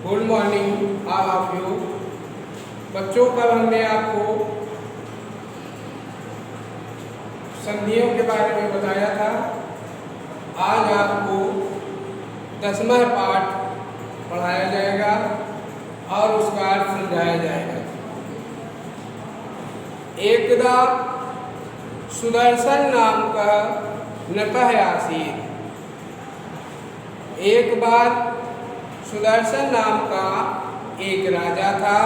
Good morning all of you. बच्चों, कल हमने आपको संधियों के बारे में बताया था। आज आपको 10वां पाठ पढ़ाया जाएगा और उसका अर्थ समझाया जाएगा। एकदा सुदर्शन नाम का नटः आसीत्। एक बार सुदर्शन नाम का एक राजा था।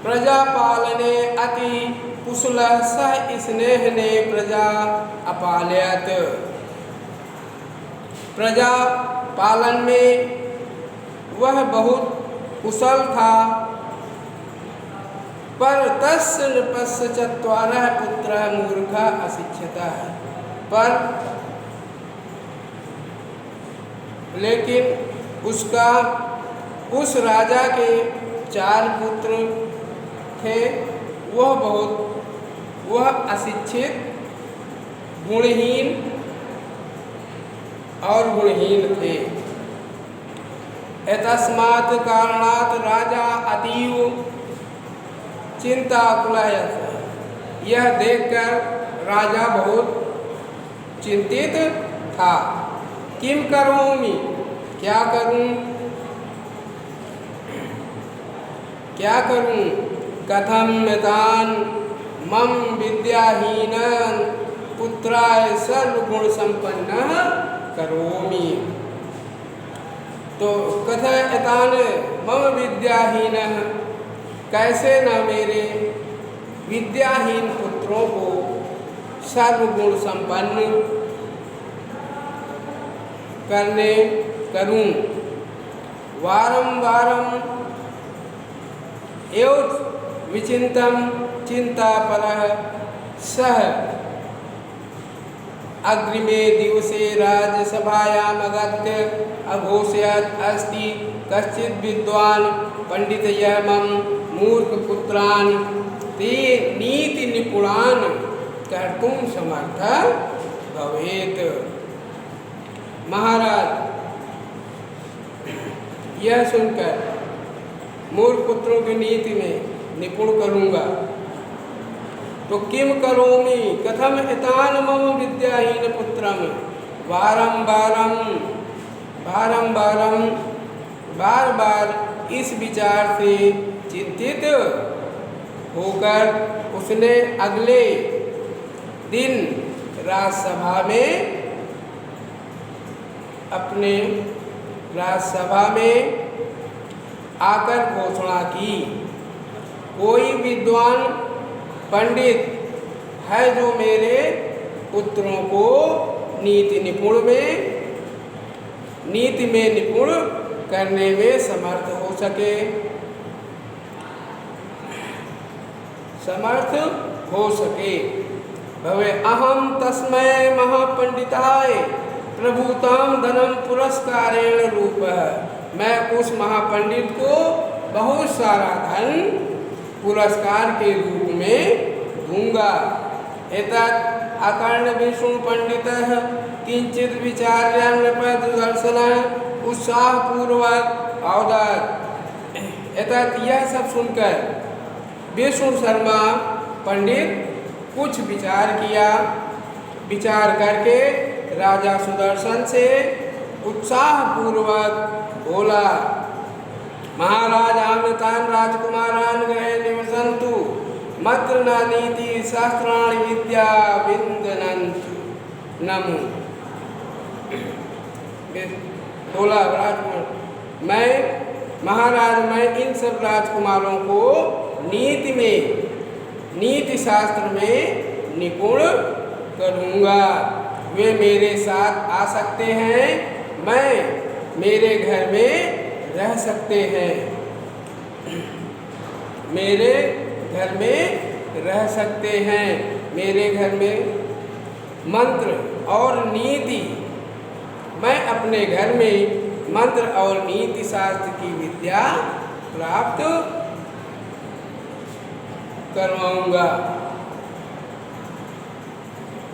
प्रजा पालने अति कुशलः सः स्नेहने प्रजा अपालयत्। प्रजा पालन में वह बहुत कुशल था, पर तस्य नृपस्य चत्वारः पुत्रः मूर्खः अशिक्षितः। पर लेकिन उस राजा के 4 पुत्र थे। वह अशिक्षित, गुणहीन और गुणहीन थे। एतस्मात् कारणात् राजा अतीव चिंताकुलः। यह देखकर राजा बहुत चिंतित था। किम करोमि, क्या करूं, क्या करूं। कथम एतान् मम विद्याहीनान् पुत्राय सर्वगुण संपन्नः करोमि। तो कथा एतान् मम विद्याहीनः, कैसे न मेरे विद्याहीन पुत्रों को सर्वगुण संपन्न करूं। वारं वारं एव विचिन्तं चिन्तापरः सः अग्रिमे दिवसे राज्यसभायाम् आगत्य अघोषयत् अस्ति कश्चित् विद्वान् पंडितः मम मूर्खपुत्रान् ते नीतिनिपुणान् कर्तुं समर्थः भवेत्। महाराज, यह सुनकर मूर्ख पुत्रों की नीति में निपुण करूँगा। तो किम करोमि, कथम एतान् मम विद्याहीन पुत्रम। बार बार इस विचार से चिंतित होकर उसने अगले दिन अपने राजसभा में आकर घोषणा की, कोई विद्वान पंडित है जो मेरे पुत्रों को नीति में निपुण करने में समर्थ हो सके। भवे अहम तस्मै महापंडिताय प्रभुताम धनम पुरस्कारेण रूपः। मैं उस महापंडित को बहुत सारा धन पुरस्कार के रूप में दूंगा। एतत् अकर्ण विष्णु पंडितः किंचित विचार्य नृपदर्शनः उत्साहपूर्वक औदत्। एतत् यह सब सुनकर विष्णु शर्मा पंडित कुछ विचार करके राजा सुदर्शन से उत्साहपूर्वक बोला, महाराज आमतान राजकुमारान गृहे निवसन्तु मत्र न नीति शास्त्राणि विद्या विन्दनन्तु। नमो बोला राजकुमार, मैं इन सब राजकुमारों को नीति शास्त्र में निपुण करूँगा। वे मेरे साथ आ सकते हैं, मेरे घर में रह सकते हैं, मेरे घर में मंत्र और नीति, मैं अपने घर में मंत्र और नीति शास्त्र की विद्या प्राप्त करवाऊंगा।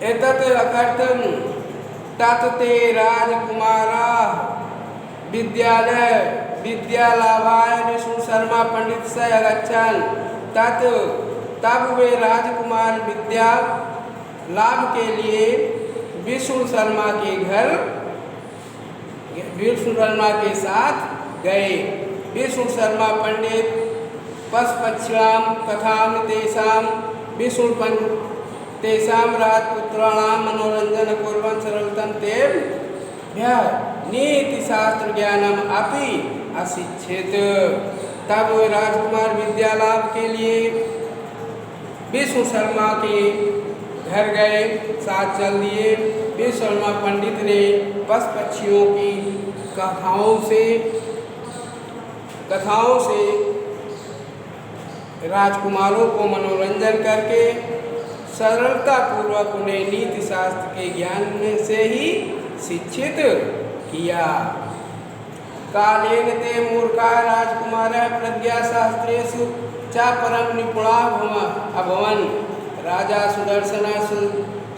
एतत् अकर्तुं तत् ते राजकुमाराः विद्यालय विद्यालाभाय विष्णु शर्मा पंडित से अगच्छन् तत् तब वे राजकुमार विद्या लाभ के लिए विष्णु शर्मा के घर विष्णु शर्मा के साथ गए। विष्णु शर्मा पंडित पशुपक्षिणां कथां तेषां विष्णु तेषां राजपुत्राणां मनोरंजन कुर्वन् सरलतं तेभ्यः नीतिशास्त्र ज्ञानम अपि अशिक्षित। तब वे राजकुमार विद्या लाभ के लिए विष्णु शर्मा के घर गए, साथ चल दिए। विष्णु शर्मा पंडित ने पशु पक्षियों की कथाओं से राजकुमारों को मनोरंजन करके सरलता पूर्वक उन्हें नीति शास्त्र के ज्ञान में से ही शिक्षित किया। कालेन ते मूर्खा राजकुमारः प्रज्ञाशास्त्रेषु च परम निपुणा अभवन्। राजा सुदर्शनः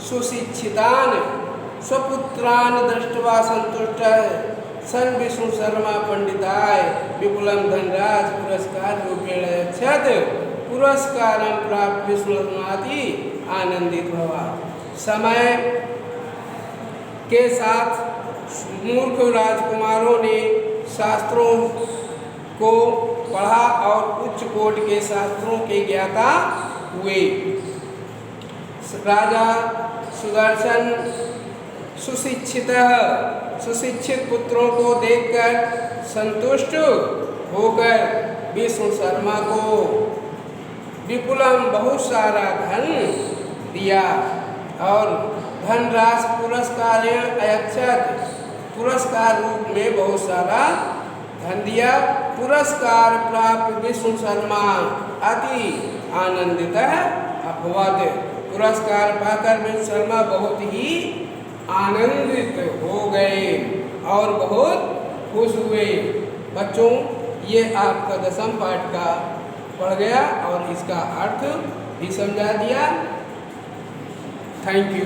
सुशिक्षितान् स्वपुत्रान् दृष्ट्वा सन्तुष्टः सन् विष्णु शर्मा पंडिताय विपुलं धनराज पुरस्कार रूपेण यच्छत्। पुरस्कारं प्राप्य विष्णु शर्माति आनंदित हुआ। समय के साथ मूर्ख राजकुमारों ने शास्त्रों को पढ़ा और उच्च कोटि के शास्त्रों के ज्ञाता हुए। राजा सुदर्शन सुशिक्षित पुत्रों को देखकर संतुष्ट होकर विष्णु शर्मा को विपुलम बहुत सारा धन दिया और धनराशि पुरस्कार अयच्छत्। पुरस्कार रूप में बहुत सारा धन दिया। पुरस्कार प्राप्त विष्णु शर्मा अति आनंदित अभवत्। पुरस्कार पाकर विष्णु शर्मा बहुत ही आनंदित हो गए और बहुत खुश हुए। बच्चों, ये आपका 10वीं पाठ का पढ़ गया और इसका अर्थ भी समझा दिया। Thank you.